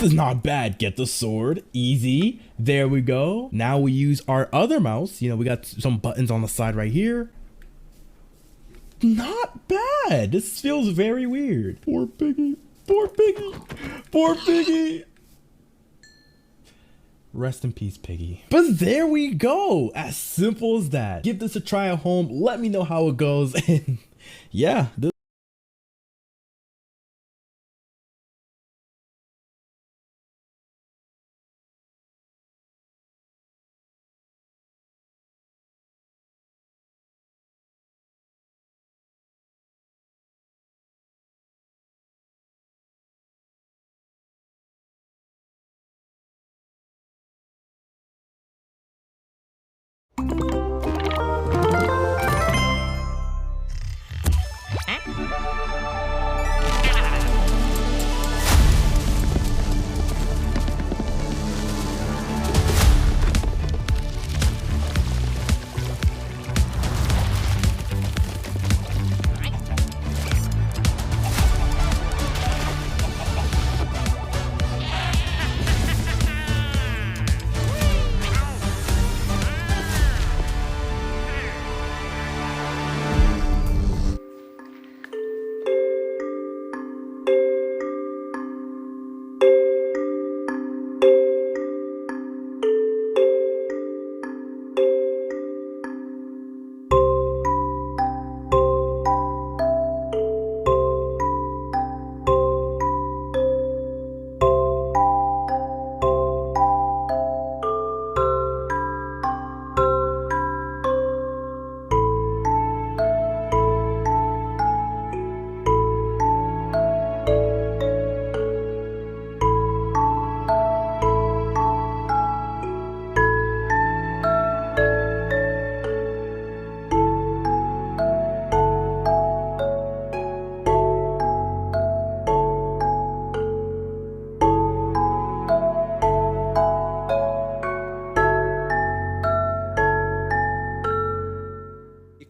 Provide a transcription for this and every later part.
This is not bad. Get the sword. Easy. There we go. Now we use our other mouse. You know, we got some buttons on the side right here. Not bad. This feels very weird. Poor piggy. Poor piggy. Poor piggy. Rest in peace, Piggy. But there we go. As simple as that. Give this a try at home. Let me know how it goes. And yeah,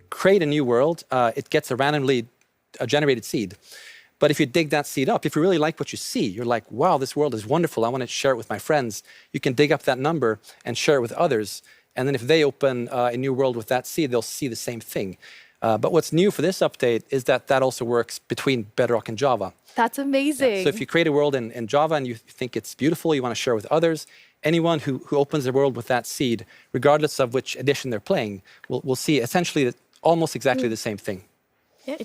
create a new world, it gets a randomly generated seed. But if you dig that seed up, if you really like what you see, you're like, wow, this world is wonderful. I want to share it with my friends. You can dig up that number and share it with others. And then if they open a new world with that seed, they'll see the same thing. But what's new for this update is that that also works between Bedrock and Java. That's amazing. Yeah. So if you create a world in Java and you think it's beautiful, you want to share with others, anyone who opens the world with that seed, regardless of which edition they're playing, will see essentially almost exactly the same thing. Yeah,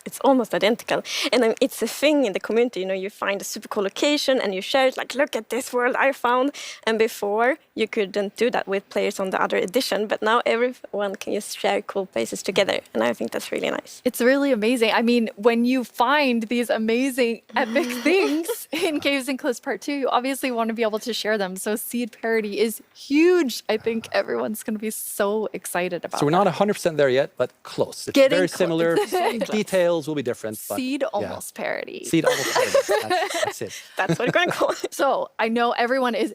it's almost identical. And it's a thing in the community, you know, you find a super cool location and you share it, like, look at this world I found. And before, you couldn't do that with players on the other edition, but now everyone can just share cool places together. And I think that's really nice. It's really amazing. I mean, when you find these amazing, epic things in Caves and Cliffs Part 2, you obviously want to be able to share them. So seed parity is huge. I think everyone's going to be so excited about it. So we're not 100% there yet, but close. It's Getting very similar. Details will be different. But Seed almost parity. Seed almost parity. That's it. That's what we're going to call it. So I know everyone is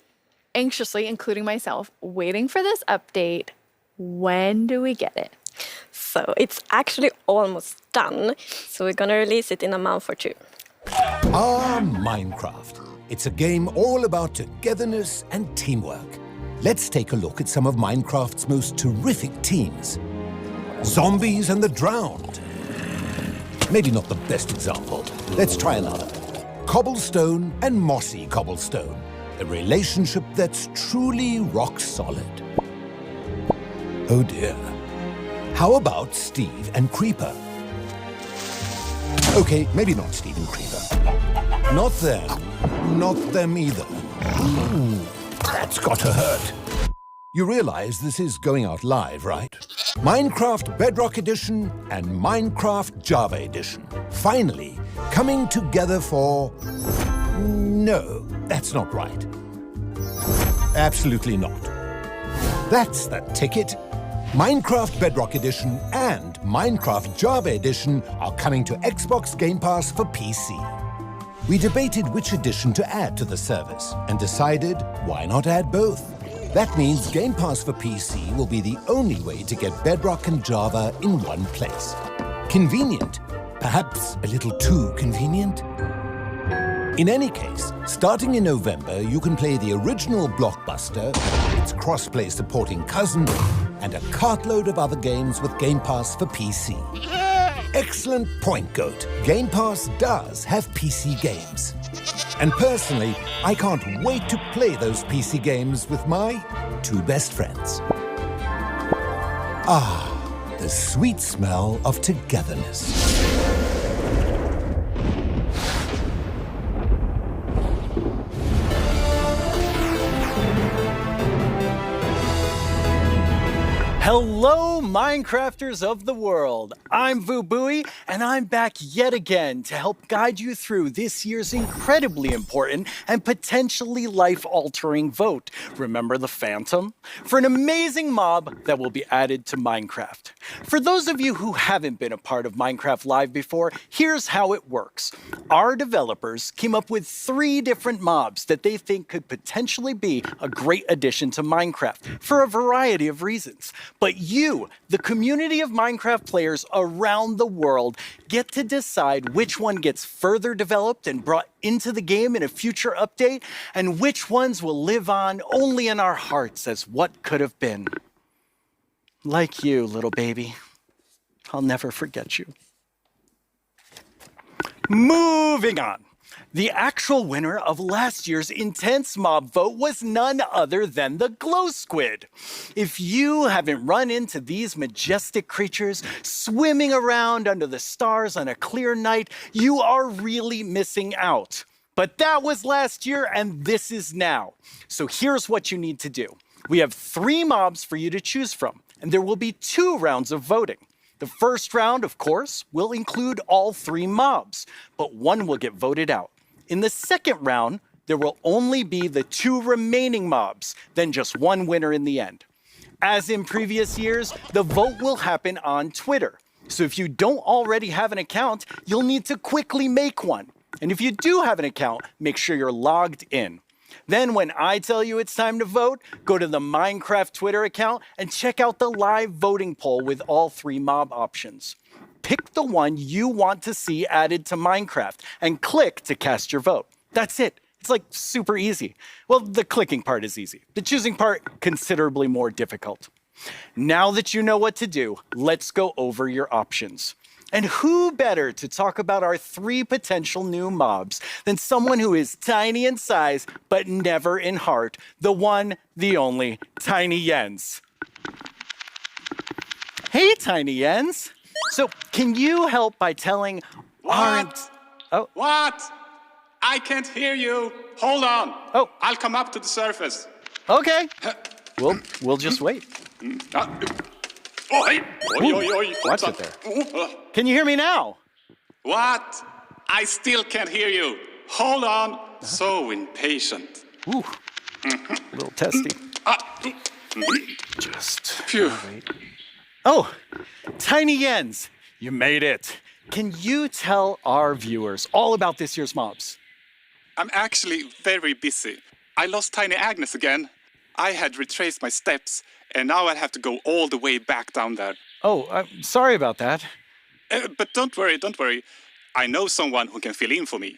anxiously, including myself, waiting for this update. When do we get it? So it's actually almost done. So we're going to release it in a month or two. Minecraft. It's a game all about togetherness and teamwork. Let's take a look at some of Minecraft's most terrific teams. Zombies and the Drowned. Maybe not the best example. Let's try another. Cobblestone and Mossy Cobblestone. A relationship that's truly rock solid. Oh dear. How about Steve and Creeper? Okay, maybe not Steve and Creeper. Not them. Not them either. Ooh, that's gotta hurt. You realize this is going out live, right? Minecraft Bedrock Edition and Minecraft Java Edition. Finally, coming together for... No, that's not right. Absolutely not. That's the ticket. Minecraft Bedrock Edition and Minecraft Java Edition are coming to Xbox Game Pass for PC. We debated which edition to add to the service and decided, why not add both? That means Game Pass for PC will be the only way to get Bedrock and Java in one place. Convenient. Perhaps a little too convenient. In any case, starting in November, you can play the original blockbuster, its cross-play supporting cousin, and a cartload of other games with Game Pass for PC. Excellent point, Goat. Game Pass does have PC games. And personally, I can't wait to play those PC games with my 2 best friends. Ah, the sweet smell of togetherness. Hello, Minecrafters of the world. I'm Vubui, and I'm back yet again to help guide you through this year's incredibly important and potentially life-altering vote. Remember the Phantom? For an amazing mob that will be added to Minecraft. For those of you who haven't been a part of Minecraft Live before, here's how it works. Our developers came up with 3 different mobs that they think could potentially be a great addition to Minecraft for a variety of reasons. But you, the community of Minecraft players around the world, get to decide which one gets further developed and brought into the game in a future update, and which ones will live on only in our hearts as what could have been. Like you, little baby. I'll never forget you. Moving on. The actual winner of last year's intense mob vote was none other than the Glow Squid. If you haven't run into these majestic creatures swimming around under the stars on a clear night, you are really missing out. But that was last year and this is now. So here's what you need to do. We have 3 mobs for you to choose from, and there will be 2 rounds of voting. The first round, of course, will include all 3 mobs, but one will get voted out. In the second round, there will only be the 2 remaining mobs, then just 1 winner in the end. As in previous years, the vote will happen on Twitter. So if you don't already have an account, you'll need to quickly make one. And if you do have an account, make sure you're logged in. Then when I tell you it's time to vote, go to the Minecraft Twitter account and check out the live voting poll with all 3 mob options. Pick the one you want to see added to Minecraft and click to cast your vote. That's it. It's like super easy. Well, the clicking part is easy. The choosing part, considerably more difficult. Now that you know what to do, let's go over your options. And who better to talk about our 3 potential new mobs than someone who is tiny in size, but never in heart, the one, the only, Tiny Jens. Hey, Tiny Jens. So, can you help by telling What? What? I can't hear you. Hold on. Oh. I'll come up to the surface. Okay. We'll just wait. Oh, hey. Oi, oi, oi. Watch it there. Can you hear me now? What? I still can't hear you. Hold on. So impatient. Ooh. A little testy. Just. Phew. Wait. Oh, Tiny Jens, you made it. Can you tell our viewers all about this year's mobs? I'm actually very busy. I lost Tiny Agnes again. I had retraced my steps, and now I have to go all the way back down there. Oh, I'm sorry about that. But don't worry, don't worry. I know someone who can fill in for me.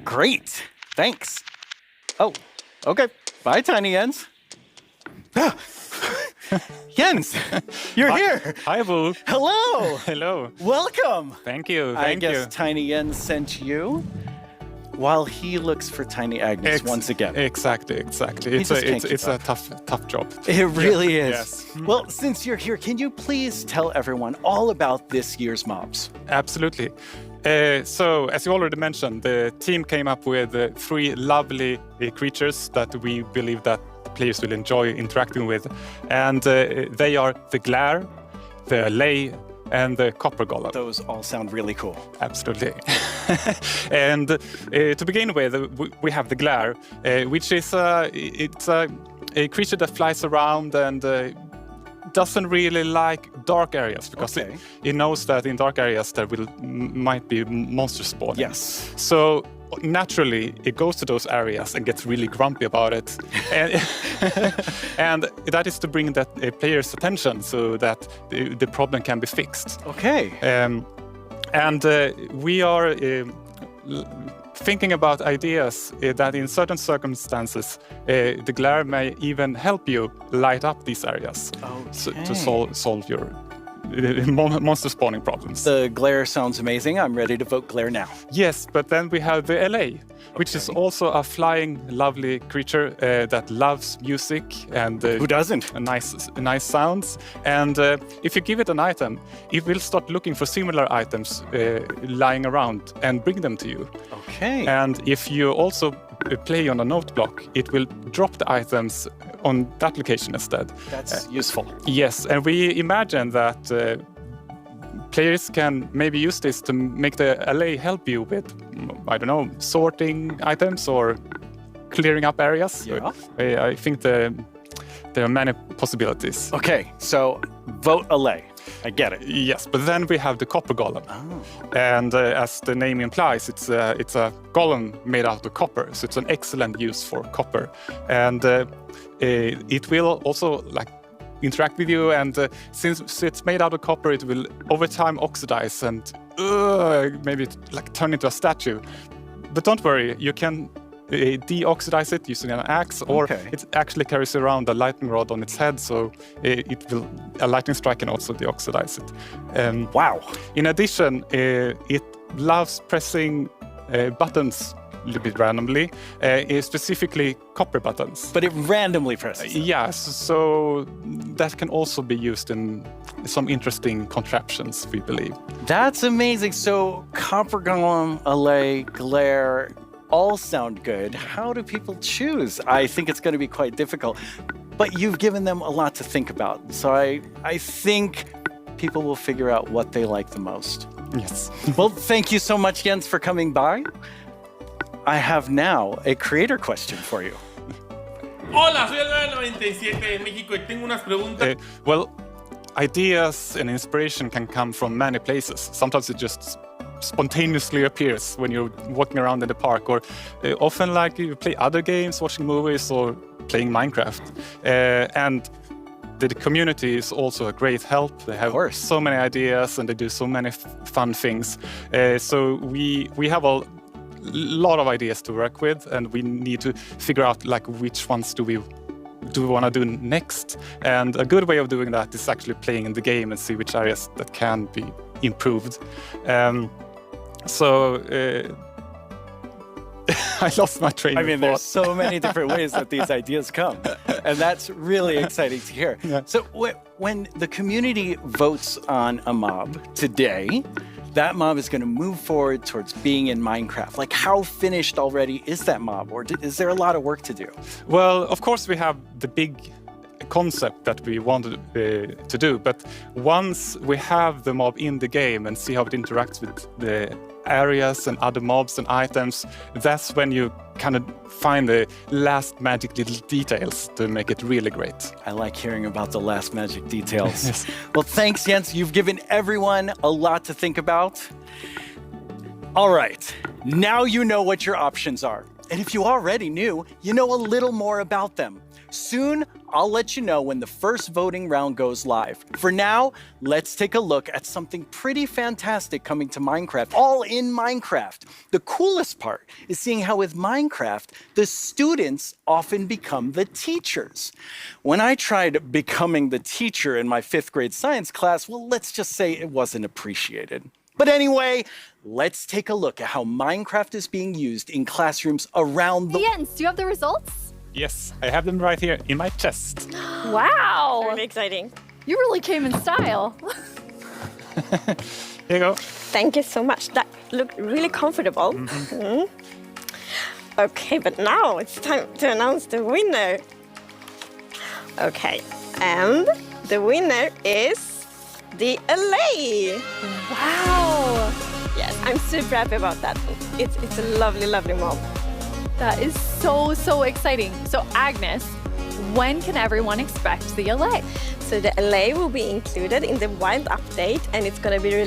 Great. Thanks. Oh, okay. Bye, Tiny Jens. Jens, you're here. Hi, Boo. Hello. Hello. Welcome. Thank you. I guess Tiny Jens sent you while he looks for Tiny Agnes once again. Exactly. It's a tough job. It really is. Yes. Well, since you're here, can you please tell everyone all about this year's mobs? Absolutely. So, as you already mentioned, the team came up with 3 lovely creatures that we believe that players will enjoy interacting with. And they are the Glare, the Lay, and the Copper Golem. Those all sound really cool. Absolutely. And to begin with, we have the Glare, which is it's a creature that flies around and doesn't really like dark areas because it knows that in dark areas there might be monsters spawning. Yes. So naturally, it goes to those areas and gets really grumpy about it. And that is to bring that player's attention so that the problem can be fixed. Okay. And we are thinking about ideas that in certain circumstances, the glare may even help you light up these areas to solve your monster spawning problems. The glare sounds amazing. I'm ready to vote glare now. Yes, but then we have the LA, which is also a flying, lovely creature that loves music and Who doesn't? nice sounds. And if you give it an item, it will start looking for similar items lying around and bring them to you. Okay. And if you also play on a note block, it will drop the items on that location instead. That's useful. Yes, and we imagine that players can maybe use this to make the LA help you with, I don't know, sorting items or clearing up areas. Yeah. I think there are many possibilities. Okay, so vote LA. I get it. Yes, but then we have the copper golem. And as the name implies, it's a golem made out of copper, so it's an excellent use for copper. And it will also interact with you, and since it's made out of copper, it will over time oxidize and maybe turn into a statue. But don't worry, you can deoxidize it using an axe, or it actually carries around a lightning rod on its head, so a lightning strike can also deoxidize it. Wow. In addition, it loves pressing buttons a little bit randomly, specifically copper buttons. But it randomly presses. Yes, so that can also be used in some interesting contraptions, we believe. That's amazing. So copper golem, LA, glare, all sound good. How do people choose? I think it's going to be quite difficult. But you've given them a lot to think about. So I think people will figure out what they like the most. Yes. Well, thank you so much, Jens, for coming by. I have now a creator question for you. Hola, soy el 97 de México y tengo unas preguntas. Well, ideas and inspiration can come from many places. Sometimes it just spontaneously appears when you're walking around in the park, or often you play other games, watching movies, or playing Minecraft. And the community is also a great help. They have so many ideas and they do so many fun things. So we have a lot of ideas to work with, and we need to figure out which ones do we want to do next. And a good way of doing that is actually playing in the game and see which areas that can be improved. I lost my train of thought. There's so many different ways that these ideas come, and that's really exciting to hear. Yeah. So when the community votes on a mob today, that mob is going to move forward towards being in Minecraft. How finished already is that mob, or is there a lot of work to do? Well, of course we have the big concept that we wanted to do, but once we have the mob in the game and see how it interacts with the areas and other mobs and items, that's when you kind of find the last magic little details to make it really great. I like hearing about the last magic details. Yes. Well, thanks, Jens. You've given everyone a lot to think about. All right, now you know what your options are. And if you already knew, you know a little more about them. Soon, I'll let you know when the first voting round goes live. For now, let's take a look at something pretty fantastic coming to Minecraft, all in Minecraft. The coolest part is seeing how with Minecraft, the students often become the teachers. When I tried becoming the teacher in my 5th grade science class, well, let's just say it wasn't appreciated. But anyway, let's take a look at how Minecraft is being used in classrooms around the world. Jens, do you have the results? Yes, I have them right here in my chest. Wow. Very exciting. You really came in style. Here you go. Thank you so much. That looked really comfortable. Okay, but now it's time to announce the winner. Okay, and the winner is the LA. Wow. Yes, I'm super happy about that. It's a lovely, lovely mob. That is so exciting. So Agnes, when can everyone expect the LA? So the LA will be included in the wild update, and it's going to be